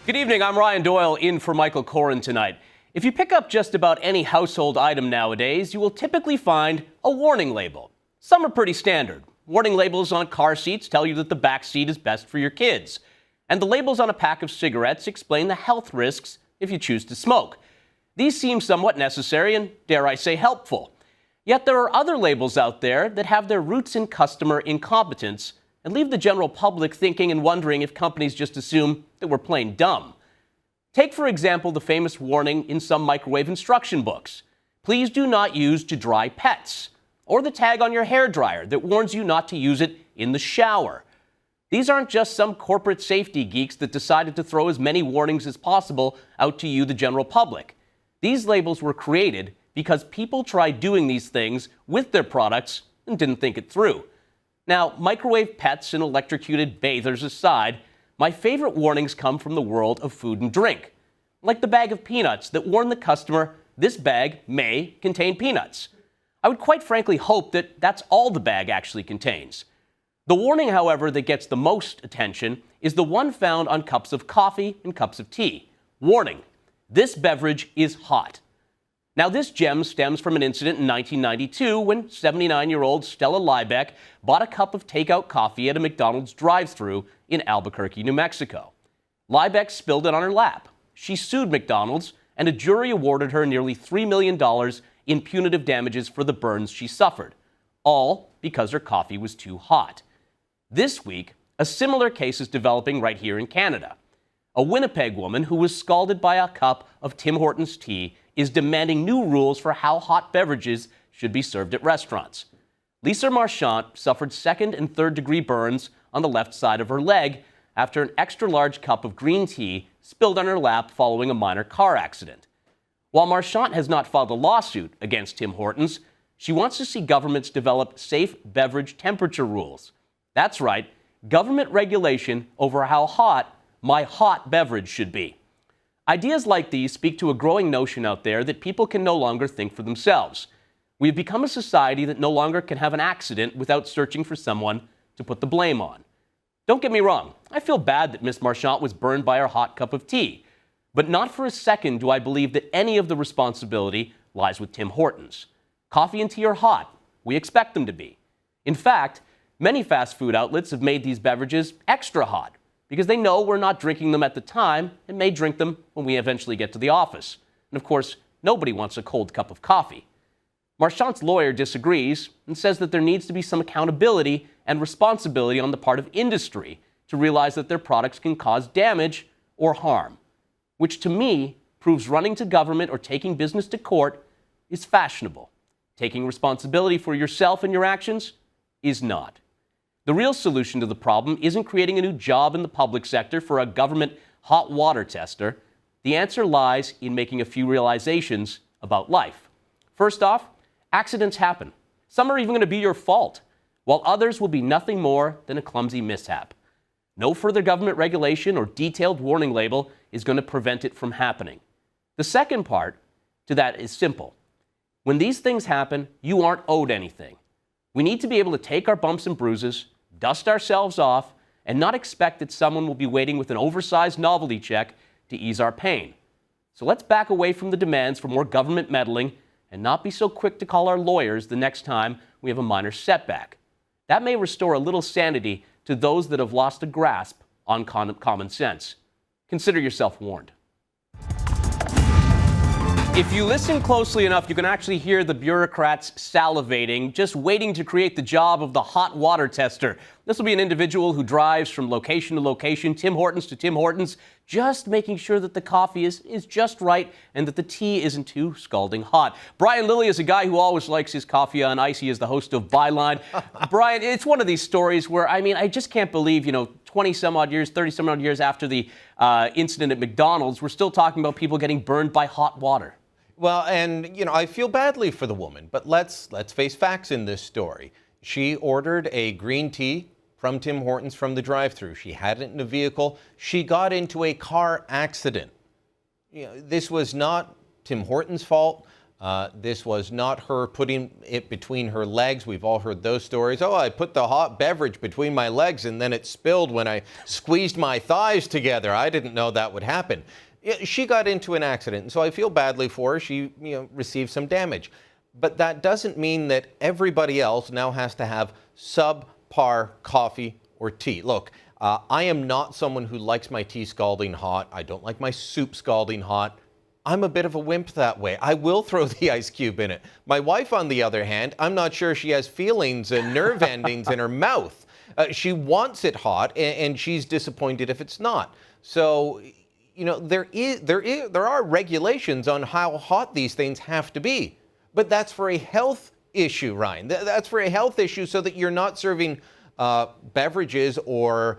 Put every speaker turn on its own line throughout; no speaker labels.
Good evening, I'm Ryan Doyle in for Michael Corrin tonight. If you pick up just about any household item nowadays, you will typically find a warning label. Some are pretty standard. Warning labels on car seats tell you that the back seat is best for your kids. And the labels on a pack of cigarettes explain the health risks if you choose to smoke. These seem somewhat necessary and, dare I say, helpful. Yet there are other labels out there that have their roots in customer incompetence and leave the general public thinking and wondering if companies just assume that we're plain dumb. Take, for example, the famous warning in some microwave instruction books. Please do not use to dry pets. Or the tag on your hairdryer that warns you not to use it in the shower. These aren't just some corporate safety geeks that decided to throw as many warnings as possible out to you, the general public. These labels were created because people tried doing these things with their products and didn't think it through. Now, microwave pets and electrocuted bathers aside, my favorite warnings come from the world of food and drink. Like the bag of peanuts that warn the customer this bag may contain peanuts. I would quite frankly hope that that's all the bag actually contains. The warning, however, that gets the most attention is the one found on cups of coffee and cups of tea. Warning, this beverage is hot. Now, this gem stems from an incident in 1992 when 79-year-old Stella Liebeck bought a cup of takeout coffee at a McDonald's drive-thru in Albuquerque, New Mexico. Liebeck spilled it on her lap. She sued McDonald's, and a jury awarded her nearly $3 million in punitive damages for the burns she suffered, all because her coffee was too hot. This week, a similar case is developing right here in Canada. A Winnipeg woman who was scalded by a cup of Tim Hortons tea is demanding new rules for how hot beverages should be served at restaurants. Lisa Marchant suffered second and third degree burns on the left side of her leg after an extra large cup of green tea spilled on her lap following a minor car accident. While Marchant has not filed a lawsuit against Tim Hortons, she wants to see governments develop safe beverage temperature rules. That's right, government regulation over how hot my hot beverage should be. Ideas like these speak to a growing notion out there that people can no longer think for themselves. We've become a society that no longer can have an accident without searching for someone to put the blame on. Don't get me wrong, I feel bad that Miss Marchant was burned by her hot cup of tea, but not for a second do I believe that any of the responsibility lies with Tim Hortons. Coffee and tea are hot. We expect them to be. In fact, many fast food outlets have made these beverages extra hot because they know we're not drinking them at the time and may drink them when we eventually get to the office. And of course, nobody wants a cold cup of coffee. Marchant's lawyer disagrees and says that there needs to be some accountability and responsibility on the part of industry to realize that their products can cause damage or harm, which to me proves running to government or taking business to court is fashionable. Taking responsibility for yourself and your actions is not. The real solution to the problem isn't creating a new job in the public sector for a government hot water tester. The answer lies in making a few realizations about life. First off, accidents happen. Some are even going to be your fault, while others will be nothing more than a clumsy mishap. No further government regulation or detailed warning label is going to prevent it from happening. The second part to that is simple. When these things happen, you aren't owed anything. We need to be able to take our bumps and bruises, dust ourselves off, and not expect that someone will be waiting with an oversized novelty check to ease our pain. So let's back away from the demands for more government meddling and not be so quick to call our lawyers the next time we have a minor setback. That may restore a little sanity to those that have lost a grasp on common sense. Consider yourself warned. If you listen closely enough, you can actually hear the bureaucrats salivating, just waiting to create the job of the hot water tester. This will be an individual who drives from location to location, Tim Hortons to Tim Hortons, just making sure that the coffee is just right and that the tea isn't too scalding hot. Brian Lilly is a guy who always likes his coffee on ice. He is the host of Byline. Brian, it's one of these stories where, I just can't believe, 20-some-odd years, 30-some-odd years after the incident at McDonald's, we're still talking about people getting burned by hot water.
Well, and, I feel badly for the woman, but let's face facts in this story. She ordered a green tea from Tim Hortons from the drive-thru. She had it in a vehicle. She got into a car accident. This was not Tim Hortons' fault. This was not her putting it between her legs. We've all heard those stories. Oh, I put the hot beverage between my legs and then it spilled when I squeezed my thighs together. I didn't know that would happen. She got into an accident, and so I feel badly for her. She received some damage. But that doesn't mean that everybody else now has to have subpar coffee or tea. Look, I am not someone who likes my tea scalding hot. I don't like my soup scalding hot. I'm a bit of a wimp that way. I will throw the ice cube in it. My wife, on the other hand, I'm not sure she has feelings and nerve endings in her mouth. She wants it hot, and she's disappointed if it's not. So, there are regulations on how hot these things have to be. But that's for a health issue, Ryan. That's for a health issue so that you're not serving beverages or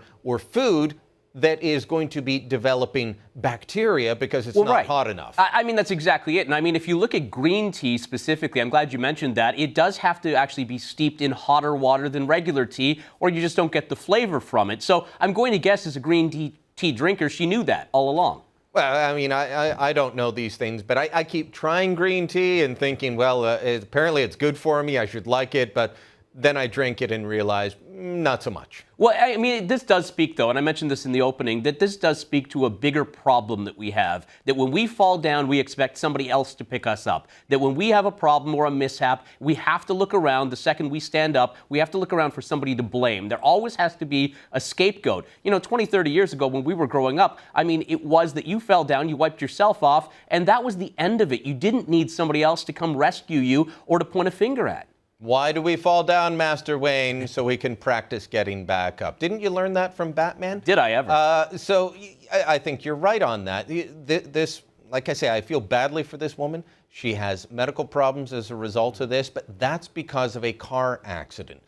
food that is going to be developing bacteria because it's not hot enough.
I mean, that's exactly it. And I mean, if you look at green tea specifically, I'm glad you mentioned that, it does have to actually be steeped in hotter water than regular tea, or you just don't get the flavor from it. So I'm going to guess as a green tea drinker, she knew that all along.
Well, I mean, I don't know these things, but I keep trying green tea and thinking, well, apparently it's good for me, I should like it, but then I drink it and realize not so much.
Well, I mean, this does speak, though, and I mentioned this in the opening, that this does speak to a bigger problem that we have, that when we fall down, we expect somebody else to pick us up, that when we have a problem or a mishap, we have to look around. The second we stand up, we have to look around for somebody to blame. There always has to be a scapegoat. 20, 30 years ago when we were growing up, I mean, it was that you fell down, you wiped yourself off, and that was the end of it. You didn't need somebody else to come rescue you or to point a finger at.
Why do we fall down, Master Wayne? So we can practice getting back up. Didn't you learn that from Batman?
Did I ever?
So I think you're right on that. This, like I say, I feel badly for this woman. She has medical problems as a result of this, but that's because of a car accident.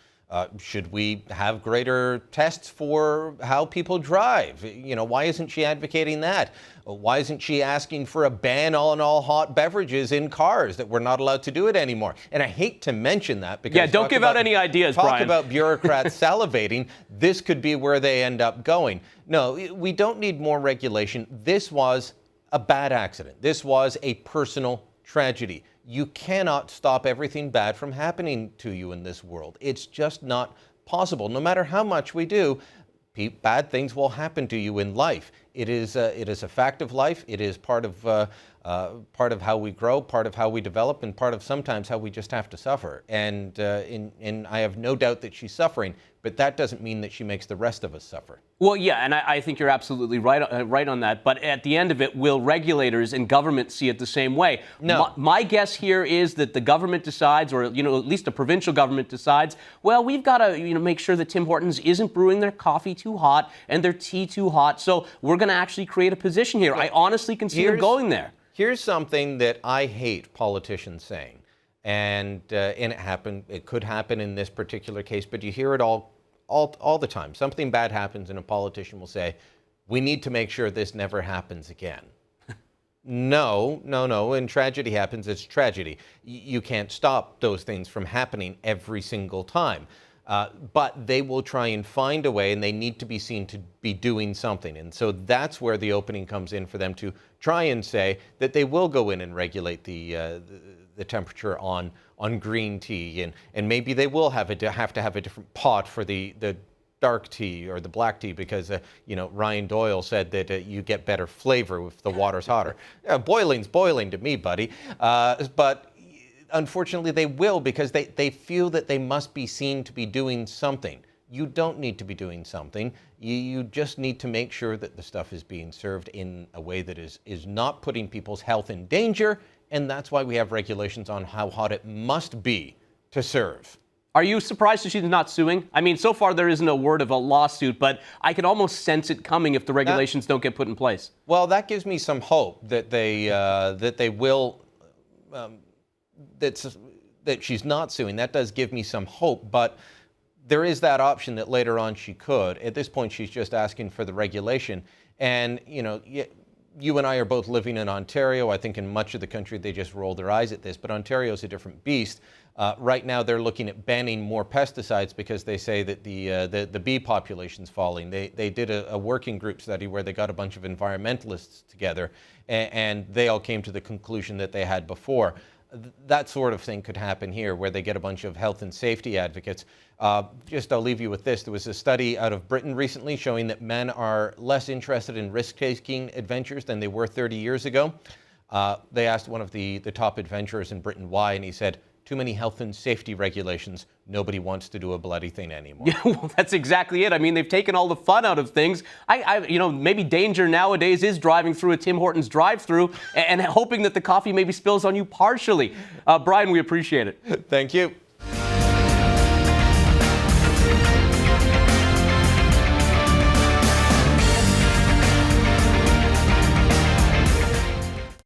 Should we have greater tests for how people drive? Why isn't she advocating that? Why isn't she asking for a ban on all hot beverages in cars, that we're not allowed to do it anymore? And I hate to mention that because...
Yeah, don't give out any ideas, Brian.
Talk about bureaucrats salivating. This could be where they end up going. No, we don't need more regulation. This was a bad accident. This was a personal tragedy. You cannot stop everything bad from happening to you in this world. It's just not possible. No matter how much we do, bad things will happen to you in life. It is a fact of life. It is part of how we grow, part of how we develop, and part of sometimes how we just have to suffer. And I have no doubt that she's suffering, but that doesn't mean that she makes the rest of us suffer.
Well, yeah, and I think you're absolutely right on that. But at the end of it, will regulators and government see it the same way?
No.
My guess here is that the government decides, or at least a provincial government decides, well, we've got to make sure that Tim Hortons isn't brewing their coffee too hot and their tea too hot. So we're going to actually create a position here. I honestly can see them going there.
Here's something that I hate politicians saying, and it could happen in this particular case, but you hear it all the time. Something bad happens and a politician will say, we need to make sure this never happens again. No. When tragedy happens, it's tragedy. You can't stop those things from happening every single time. But they will try and find a way, and they need to be seen to be doing something. And so that's where the opening comes in for them to try and say that they will go in and regulate the temperature on green tea, and maybe they will have to have a different pot for the dark tea or the black tea because Ryan Doyle said that you get better flavor if the water's hotter. Boiling's boiling to me, buddy. But unfortunately, they will because they feel that they must be seen to be doing something. You don't need to be doing something. You just need to make sure that the stuff is being served in a way that is not putting people's health in danger, and that's why we have regulations on how hot it must be to serve.
Are you surprised that she's not suing? I mean, so far there isn't a word of a lawsuit, but I can almost sense it coming if the regulations don't get put in place.
Well, that gives me some hope that they will... that she's not suing. That does give me some hope, but there is that option that later on she could. At this point, she's just asking for the regulation. And, you and I are both living in Ontario. I think in much of the country, they just roll their eyes at this, but Ontario's a different beast. Right now, they're looking at banning more pesticides because they say that the bee population's falling. They did a working group study where they got a bunch of environmentalists together, and they all came to the conclusion that they had before. That sort of thing could happen here, where they get a bunch of health and safety advocates. I'll leave you with this. There was a study out of Britain recently showing that men are less interested in risk-taking adventures than they were 30 years ago. They asked one of the top adventurers in Britain why, and he said, too many health and safety regulations. Nobody wants to do a bloody thing anymore.
Yeah, well, that's exactly it. I mean, they've taken all the fun out of things. Maybe danger nowadays is driving through a Tim Hortons drive-through and hoping that the coffee maybe spills on you partially. Brian, we appreciate it.
Thank you.